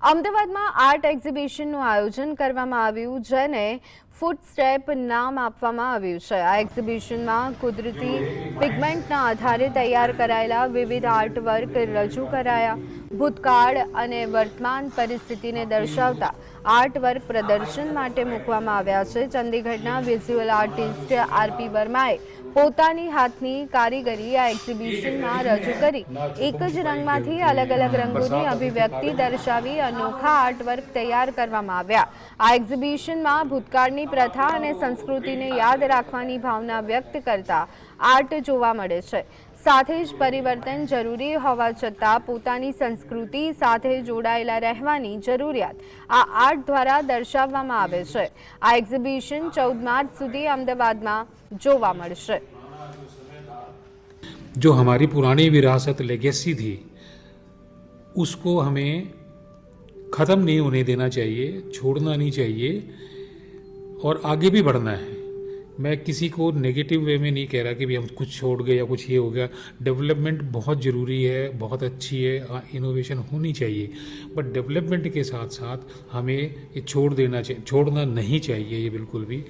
અમદાવાદમાં આર્ટ એક્ઝિબિશનનું આયોજન કરવામાં આવ્યું, જેને ફૂટસ્ટેપ નામ આપવામાં આવ્યું છે. આ એક્ઝિબિશનમાં કુદરતી પિગમેન્ટના આધારે તૈયાર કરાયેલા વિવિધ આર્ટવર્ક રજૂ કરાયા. ભૂતકાળ અને વર્તમાન પરિસ્થિતિને દર્શાવતા આર્ટવર્ક પ્રદર્શન માટે મૂકવામાં આવ્યા છે. ચંદીગઢના વિઝ્યુઅલ આર્ટિસ્ટ આરપી વર્માએ પોતાની હાથની કારીગરી આ એક્ઝિબિશનમાં રજૂ કરી એક જ રંગમાંથી અલગ અલગ રંગોની અભિવ્યક્તિ દર્શાવી અનોખા આર્ટવર્ક તૈયાર કરવામાં આવ્યા. આ એક્ઝિબિશનમાં ભૂતકાળની પ્રથા અને સંસ્કૃતિને યાદ રાખવાની ભાવના વ્યક્ત કરતા આર્ટ જોવા મળે છે. સાથે જ પરિવર્તન જરૂરી હોવા છતાં પોતાની સંસ્કૃતિ સાથે જોડાયેલા રહેવાની જરૂરિયાત આ આર્ટ દ્વારા દર્શાવવામાં આવે છે. આ એક્ઝિબિશન 14 માર્ચ સુધી અમદાવાદમાં જોવા મળશે. जो हमारी पुरानी विरासत लेगेसी थी उसको हमें ख़त्म नहीं होने देना चाहिए, छोड़ना नहीं चाहिए और आगे भी बढ़ना है. मैं किसी को नेगेटिव वे में नहीं कह रहा कि भाई हम कुछ छोड़ गए या कुछ ये हो गया. डेवलपमेंट बहुत ज़रूरी है, बहुत अच्छी है, इनोवेशन होनी चाहिए, बट डेवलपमेंट के साथ साथ हमें ये छोड़ना नहीं चाहिए ये बिल्कुल भी.